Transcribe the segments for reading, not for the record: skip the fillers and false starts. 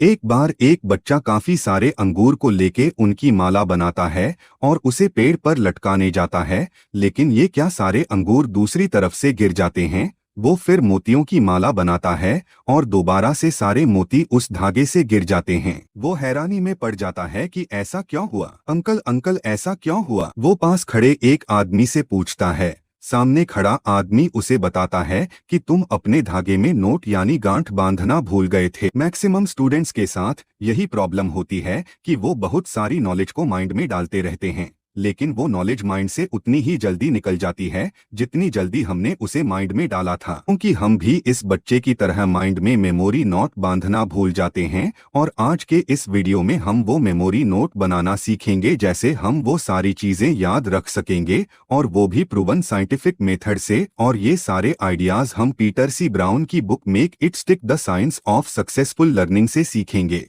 एक बार एक बच्चा काफी सारे अंगूर को लेके उनकी माला बनाता है और उसे पेड़ पर लटकाने जाता है, लेकिन ये क्या सारे अंगूर दूसरी तरफ से गिर जाते हैं। वो फिर मोतियों की माला बनाता है और दोबारा से सारे मोती उस धागे से गिर जाते हैं। वो हैरानी में पड़ जाता है कि ऐसा क्यों हुआ, अंकल अंकल ऐसा क्यों हुआ। वो पास खड़े एक आदमी से पूछता है। सामने खड़ा आदमी उसे बताता है कि तुम अपने धागे में नोट यानी गांठ बांधना भूल गए थे। मैक्सिमम स्टूडेंट्स के साथ यही प्रॉब्लम होती है कि वो बहुत सारी नॉलेज को माइंड में डालते रहते हैं, लेकिन वो नॉलेज माइंड से उतनी ही जल्दी निकल जाती है जितनी जल्दी हमने उसे माइंड में डाला था। क्योंकि हम भी इस बच्चे की तरह माइंड में मेमोरी नोट बांधना भूल जाते हैं, और आज के इस वीडियो में हम वो मेमोरी नोट बनाना सीखेंगे, जैसे हम वो सारी चीजें याद रख सकेंगे, और वो भी प्रूवन साइंटिफिक मेथड से। और ये सारे आइडियाज हम पीटर सी ब्राउन की book make it stick the science of successful learning से सीखेंगे।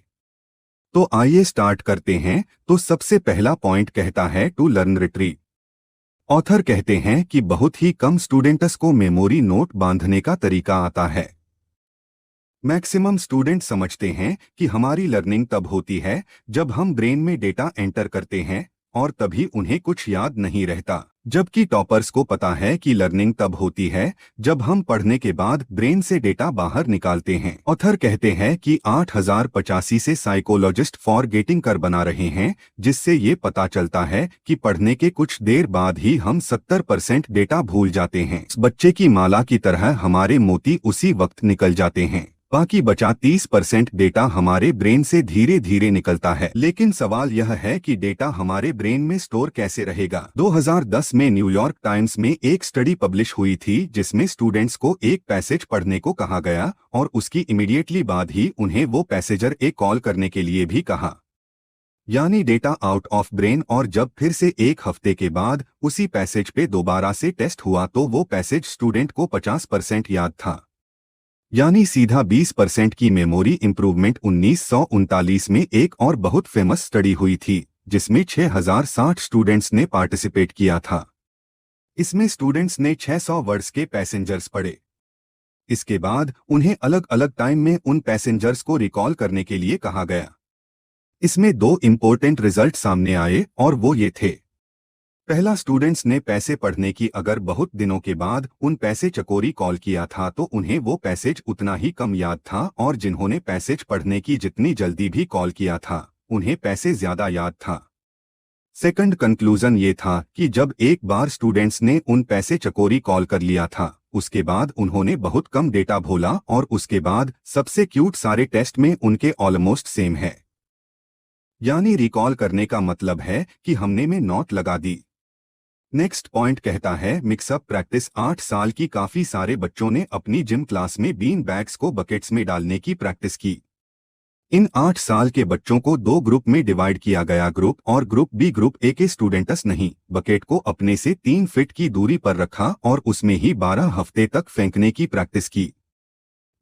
तो आइए स्टार्ट करते हैं। तो सबसे पहला पॉइंट कहता है टू लर्न रिट्रीव। ऑथर कहते हैं कि बहुत ही कम स्टूडेंट्स को मेमोरी नोट बांधने का तरीका आता है। मैक्सिमम स्टूडेंट समझते हैं कि हमारी लर्निंग तब होती है जब हम ब्रेन में डेटा एंटर करते हैं, और तभी उन्हें कुछ याद नहीं रहता, जबकि टॉपर्स को पता है कि लर्निंग तब होती है जब हम पढ़ने के बाद ब्रेन से डेटा बाहर निकालते हैं। ऑथर कहते हैं कि 8085 से साइकोलॉजिस्ट फॉरगेटिंग कर बना रहे हैं, जिससे ये पता चलता है कि पढ़ने के कुछ देर बाद ही हम 70% डेटा भूल जाते हैं। बच्चे की माला की तरह हमारे मोती उसी वक्त निकल जाते हैं, बाकी बचा 30% डेटा हमारे ब्रेन से धीरे धीरे निकलता है। लेकिन सवाल यह है कि डेटा हमारे ब्रेन में स्टोर कैसे रहेगा। 2010 में न्यूयॉर्क टाइम्स में एक स्टडी पब्लिश हुई थी, जिसमें स्टूडेंट्स को एक पैसेज पढ़ने को कहा गया और उसकी इमीडिएटली बाद ही उन्हें वो पैसेजर एक कॉल करने के लिए भी कहा, यानी डेटा आउट ऑफ ब्रेन। और जब फिर से एक हफ्ते के बाद उसी पैसेज पे दोबारा से टेस्ट हुआ तो वो पैसेज स्टूडेंट को 50% याद था, यानी सीधा 20% की मेमोरी इंप्रूवमेंट। 1939 में एक और बहुत फेमस स्टडी हुई थी, जिसमें 6060 स्टूडेंट्स ने पार्टिसिपेट किया था। इसमें स्टूडेंट्स ने 600 वर्ड्स के पैसेंजर्स पढ़े। इसके बाद उन्हें अलग अलग टाइम में उन पैसेंजर्स को रिकॉल करने के लिए कहा गया। इसमें दो इम्पोर्टेंट रिजल्ट सामने आए, और वो ये थे। पहला, स्टूडेंट्स ने पैसे पढ़ने की अगर बहुत दिनों के बाद उन पैसे चकोरी कॉल किया था तो उन्हें वो पैसेज उतना ही कम याद था, और जिन्होंने पैसेज पढ़ने की जितनी जल्दी भी कॉल किया था उन्हें पैसे ज्यादा याद था। सेकंड कंक्लूजन ये था कि जब एक बार स्टूडेंट्स ने उन पैसे चकोरी कॉल कर लिया था, उसके बाद उन्होंने बहुत कम डेटा भूला, और उसके बाद सबसे क्यूट सारे टेस्ट में उनके ऑलमोस्ट सेम है। यानी रिकॉल करने का मतलब है कि हमने में नोट लगा दी। नेक्स्ट पॉइंट कहता है मिक्सअप प्रैक्टिस। 8 साल की काफी सारे बच्चों ने अपनी जिम क्लास में बीन बैग्स को बकेट्स में डालने की प्रैक्टिस की। इन 8 साल के बच्चों को दो ग्रुप में डिवाइड किया गया, ग्रुप और ग्रुप बी। ग्रुप ए के स्टूडेंट्स नहीं बकेट को अपने से 3 फीट की दूरी पर रखा और उसमें ही 12 हफ्ते तक फेंकने की प्रैक्टिस की।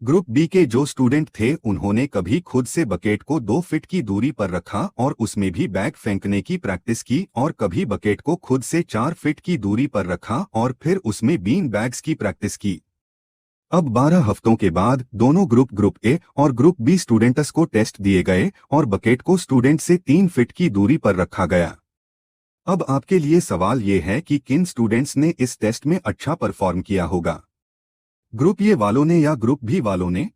ग्रुप बी के जो स्टूडेंट थे उन्होंने कभी खुद से बकेट को 2 फीट की दूरी पर रखा और उसमें भी बैग फेंकने की प्रैक्टिस की, और कभी बकेट को खुद से 4 फीट की दूरी पर रखा और फिर उसमें बीन बैग्स की प्रैक्टिस की। अब 12 हफ्तों के बाद दोनों ग्रुप ए और ग्रुप बी स्टूडेंट्स को टेस्ट दिए गए और बकेट को स्टूडेंट से 3 फीट की दूरी पर रखा गया। अब आपके लिए सवाल ये है कि किन स्टूडेंट्स ने इस टेस्ट में अच्छा परफॉर्म किया होगा, ग्रुप ए वालों ने या ग्रुप बी वालों ने?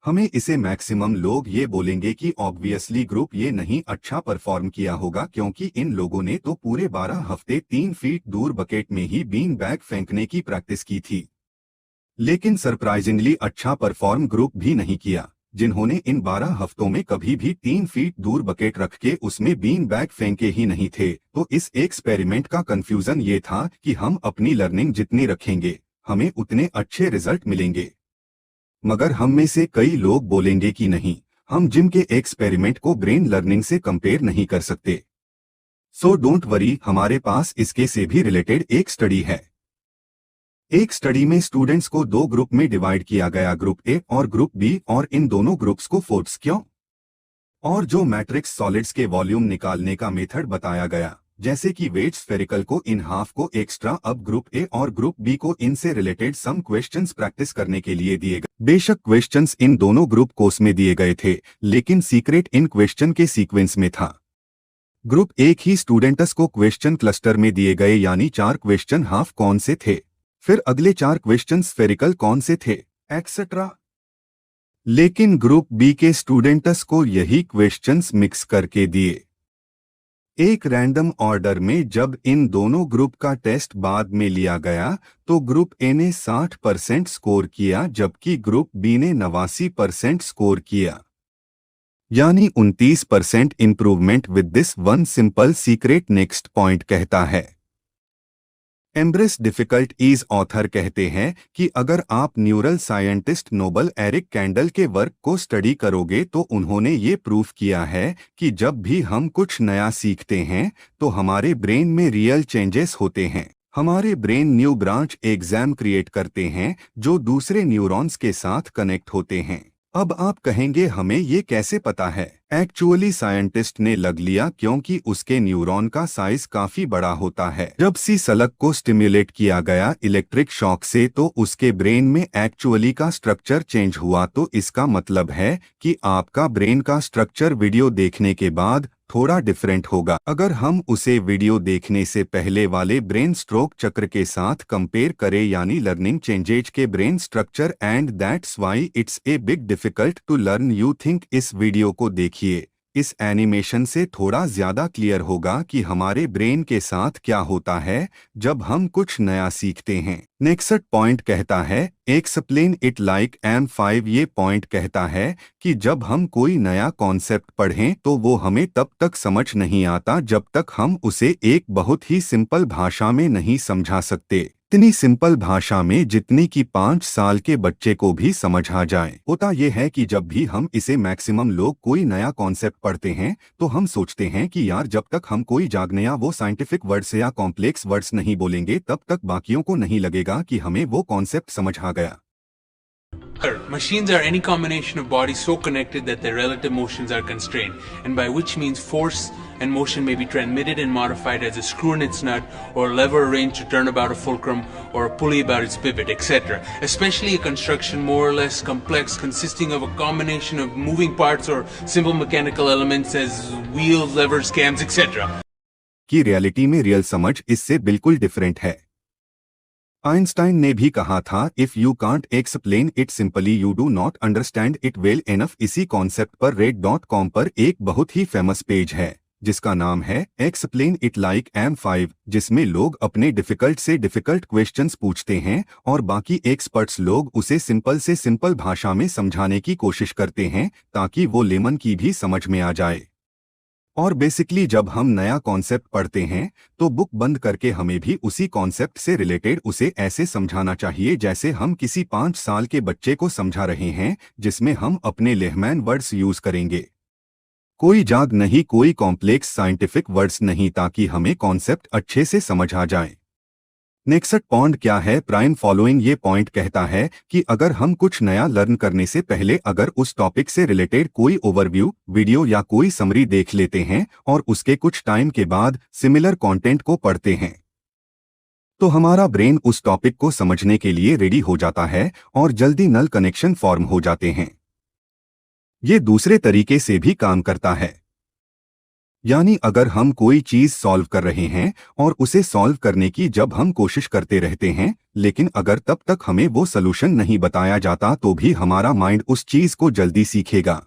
हमें इसे मैक्सिमम लोग ये बोलेंगे कि ऑब्वियसली ग्रुप ये नहीं अच्छा परफॉर्म किया होगा, क्योंकि इन लोगों ने तो पूरे 12 हफ्ते 3 फीट दूर बकेट में ही बीन बैग फेंकने की प्रैक्टिस की थी। लेकिन सरप्राइजिंगली अच्छा परफॉर्म ग्रुप भी नहीं किया, जिन्होंने इन 12 हफ्तों में कभी भी 3 फीट दूर बकेट रख के उसमें बीन बैग फेंके ही नहीं थे। तो इस एक्सपेरिमेंट का कंफ्यूजन ये था कि हम अपनी लर्निंग जितनी रखेंगे हमें उतने अच्छे रिजल्ट मिलेंगे, मगर हम में से कई लोग बोलेंगे कि नहीं, हम जिम के एक्सपेरिमेंट को ब्रेन लर्निंग से कंपेयर नहीं कर सकते। सो डोंट वरी, हमारे पास इसके से भी रिलेटेड एक स्टडी है। एक स्टडी में स्टूडेंट्स को दो ग्रुप में डिवाइड किया गया, ग्रुप ए और ग्रुप बी, और इन दोनों ग्रुप्स को फोर्स क्यों और जो मैट्रिक्स सॉलिड्स के वॉल्यूम निकालने का मेथड बताया गया, जैसे कि वेट स्फेरिकल को इन हाफ को एक्स्ट्रा अब ग्रुप ए और ग्रुप बी को इनसे रिलेटेड सम क्वेश्चंस प्रैक्टिस करने के लिए दिए गए। बेशक क्वेश्चंस इन दोनों ग्रुप कोर्स में दिए गए थे, लेकिन सीक्रेट इन क्वेश्चन के सीक्वेंस में था। ग्रुप एक ही स्टूडेंट्स को क्वेश्चन क्लस्टर में दिए गए, यानी 4 क्वेश्चन हाफ कौन से थे, फिर अगले 4 क्वेश्चन स्फेरिकल कौन से थे, एक्सेट्रा। लेकिन ग्रुप बी के स्टूडेंट्स को यही क्वेश्चंस मिक्स करके दिए एक रैंडम ऑर्डर में। जब इन दोनों ग्रुप का टेस्ट बाद में लिया गया तो ग्रुप ए ने 60% स्कोर किया, जबकि ग्रुप बी ने 89% स्कोर किया, यानी 29% improvement with this one simple secret. Next point कहता है एम्ब्रेस डिफिकल्ट इज ऑथर कहते हैं कि अगर आप neural scientist Nobel Eric Kandel के वर्क को स्टडी करोगे तो उन्होंने ये प्रूफ किया है कि जब भी हम कुछ नया सीखते हैं तो हमारे ब्रेन में रियल चेंजेस होते हैं। हमारे brain new branch exam create करते हैं जो दूसरे न्यूरॉन्स के साथ कनेक्ट होते हैं। अब आप कहेंगे हमें ये कैसे पता है? एक्चुअली साइंटिस्ट ने लग लिया क्योंकि उसके न्यूरॉन का साइज काफी बड़ा होता है। जब सी सलग को स्टिम्युलेट किया गया इलेक्ट्रिक शॉक से तो उसके ब्रेन में एक्चुअली का स्ट्रक्चर चेंज हुआ, तो इसका मतलब है कि आपका ब्रेन का स्ट्रक्चर वीडियो देखने के बाद थोड़ा डिफरेंट होगा। अगर हम उसे वीडियो देखने से पहले वाले ब्रेन स्ट्रोक चक्र के साथ कंपेयर करें, यानी लर्निंग चेंजेज के brain structure, and that's why it's a big difficult to learn you think. इस वीडियो को देखिए, इस एनिमेशन से थोड़ा ज्यादा क्लियर होगा कि हमारे ब्रेन के साथ क्या होता है जब हम कुछ नया सीखते हैं। नेक्स्ट पॉइंट कहता है एक्सप्लेन इट लाइक M5। ये पॉइंट कहता है कि जब हम कोई नया कॉन्सेप्ट पढ़ें तो वो हमें तब तक समझ नहीं आता जब तक हम उसे एक बहुत ही सिंपल भाषा में नहीं समझा सकते, इतनी सिंपल भाषा में जितनी कि 5 साल के बच्चे को भी समझ आ जाए। होता यह है कि जब भी हम इसे मैक्सिमम लोग कोई नया कॉन्सेप्ट पढ़ते हैं तो हम सोचते हैं कि यार जब तक हम कोई जागने या वो साइंटिफिक वर्ड्स या कॉम्प्लेक्स वर्ड्स नहीं बोलेंगे तब तक बाकियों को नहीं लगेगा कि हमें वो कॉन्सेप्ट समझ आ गया। Machines are any combination of bodies so connected that their relative motions are constrained, and by which means force and motion may be transmitted and modified as a screw in its nut, or a lever arranged to turn about a fulcrum, or a pulley about its pivot, etc. Especially a construction more or less complex consisting of a combination of moving parts or simple mechanical elements as wheels, levers, cams, etc. की reality में real समझ इससे बिल्कुल different है। Einstein ने भी कहा था if you can't explain it simply you do not understand it well enough. इसी कॉन्सेप्ट पर read.com पर एक बहुत ही फेमस पेज है जिसका नाम है एक्सप्लेन इट लाइक M5, जिसमें लोग अपने डिफिकल्ट से डिफिकल्ट क्वेश्चंस पूछते हैं और बाकी एक्सपर्ट्स लोग उसे सिंपल से सिंपल भाषा में समझाने की कोशिश करते हैं ताकि वो लेमन की भी समझ में आ जाए। और बेसिकली जब हम नया कॉन्सेप्ट पढ़ते हैं तो बुक बंद करके हमें भी उसी कॉन्सेप्ट से रिलेटेड उसे ऐसे समझाना चाहिए जैसे हम किसी 5 साल के बच्चे को समझा रहे हैं, जिसमें हम अपने लेहमैन वर्ड्स यूज करेंगे। कोई जाग नहीं, कोई कॉम्प्लेक्स साइंटिफिक वर्ड्स नहीं, ताकि हमें कॉन्सेप्ट अच्छे से समझ आ जाए। नेक्स्ट पॉइंट क्या है? Prime following. ये पॉइंट कहता है कि अगर हम कुछ नया लर्न करने से पहले अगर उस टॉपिक से रिलेटेड कोई ओवरव्यू वीडियो या कोई समरी देख लेते हैं और उसके कुछ टाइम के बाद सिमिलर कंटेंट को पढ़ते हैं तो हमारा ब्रेन उस टॉपिक को समझने के लिए रेडी हो जाता है और जल्दी नल कनेक्शन फॉर्म हो जाते हैं। ये दूसरे तरीके से भी काम करता है, यानी अगर हम कोई चीज सॉल्व कर रहे हैं और उसे सॉल्व करने की जब हम कोशिश करते रहते हैं, लेकिन अगर तब तक हमें वो सलूशन नहीं बताया जाता तो भी हमारा माइंड उस चीज को जल्दी सीखेगा।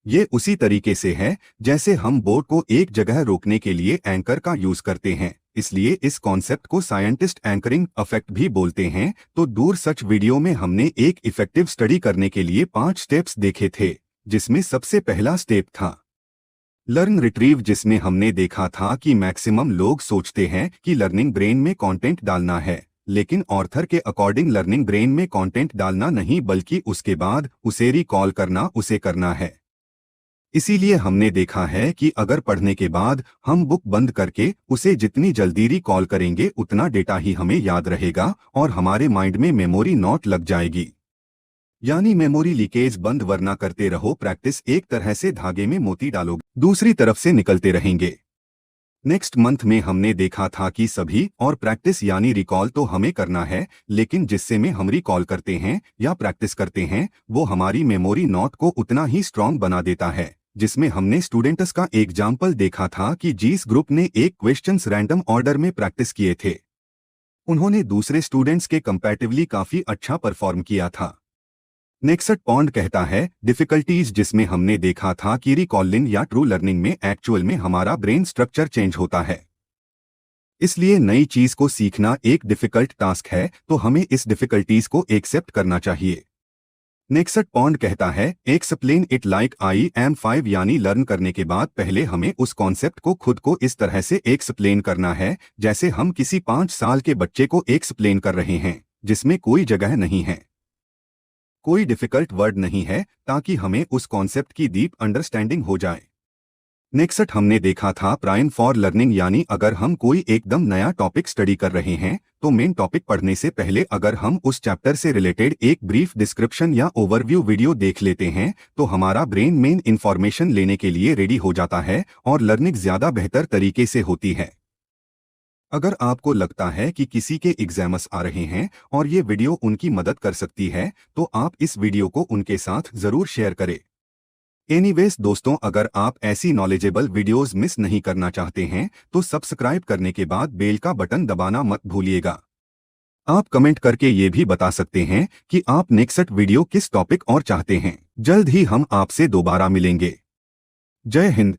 ये उसी तरीके से है जैसे हम बोट को एक जगह रोकने के लिए एंकर का यूज करते हैं, इसलिए इस कॉन्सेप्ट को साइंटिस्ट एंकरिंग इफेक्ट भी बोलते हैं। तो दूर सच वीडियो में हमने एक इफेक्टिव स्टडी करने के लिए 5 स्टेप्स देखे थे, जिसमें सबसे पहला स्टेप था लर्न रिट्रीव, जिसमें हमने देखा था कि मैक्सिमम लोग सोचते हैं कि लर्निंग ब्रेन में कंटेंट डालना है, लेकिन ऑथर के अकॉर्डिंग लर्निंग ब्रेन में कंटेंट डालना नहीं बल्कि उसके बाद उसे रिकॉल करना, उसे करना है। इसीलिए हमने देखा है कि अगर पढ़ने के बाद हम बुक बंद करके उसे जितनी जल्दी रिकॉल करेंगे उतना डेटा ही हमें याद रहेगा और हमारे माइंड में मेमोरी नॉट लग जाएगी, यानी मेमोरी लीकेज बंद। वरना करते रहो प्रैक्टिस, एक तरह से धागे में मोती डालोगे, दूसरी तरफ से निकलते रहेंगे। नेक्स्ट मंथ में हमने देखा था कि सभी और प्रैक्टिस यानी रिकॉल तो हमें करना है, लेकिन जिससे में हम रिकॉल करते हैं या प्रैक्टिस करते हैं वो हमारी मेमोरी नॉट को उतना ही स्ट्रांग बना देता है, जिसमें हमने स्टूडेंट्स का एग्जाम्पल देखा था कि जिस ग्रुप ने एक क्वेश्चंस रैंडम ऑर्डर में प्रैक्टिस किए थे उन्होंने दूसरे स्टूडेंट्स के कंपैरेटिवली काफी अच्छा परफॉर्म किया था। नेक्स्ट पॉइंट कहता है डिफिकल्टीज, जिसमें हमने देखा था कि रिकॉलिंग या ट्रू लर्निंग में एक्चुअल में हमारा ब्रेन स्ट्रक्चर चेंज होता है, इसलिए नई चीज को सीखना एक डिफिकल्ट टास्क है, तो हमें इस डिफिकल्टीज को एक्सेप्ट करना चाहिए। नेक्स्ट पॉइंट कहता है explain it like I am 5, यानी लर्न करने के बाद पहले हमें उस कॉन्सेप्ट को खुद को इस तरह से एक्सप्लेन करना है जैसे हम किसी 5 साल के बच्चे को एक्सप्लेन कर रहे हैं, जिसमें कोई जगह नहीं है, कोई डिफिकल्ट वर्ड नहीं है, ताकि हमें उस कॉन्सेप्ट की डीप अंडरस्टैंडिंग हो जाए। नेक्स्ट हमने देखा था प्राइम फॉर लर्निंग, यानी अगर हम कोई एकदम नया टॉपिक स्टडी कर रहे हैं तो मेन टॉपिक पढ़ने से पहले अगर हम उस चैप्टर से रिलेटेड एक ब्रीफ डिस्क्रिप्शन या ओवरव्यू वीडियो देख लेते हैं तो हमारा ब्रेन मेन इन्फॉर्मेशन लेने के लिए रेडी हो जाता है और लर्निंग ज्यादा बेहतर तरीके से होती है। अगर आपको लगता है कि किसी के एग्जाम्स आ रहे हैं और ये वीडियो उनकी मदद कर सकती है तो आप इस वीडियो को उनके साथ जरूर शेयर करें। एनीवेज दोस्तों, अगर आप ऐसी नॉलेजेबल वीडियोस मिस नहीं करना चाहते हैं तो सब्सक्राइब करने के बाद बेल का बटन दबाना मत भूलिएगा। आप कमेंट करके ये भी बता सकते हैं कि आप नेक्स्ट वीडियो किस टॉपिक और चाहते हैं। जल्द ही हम आपसे दोबारा मिलेंगे। जय हिंद।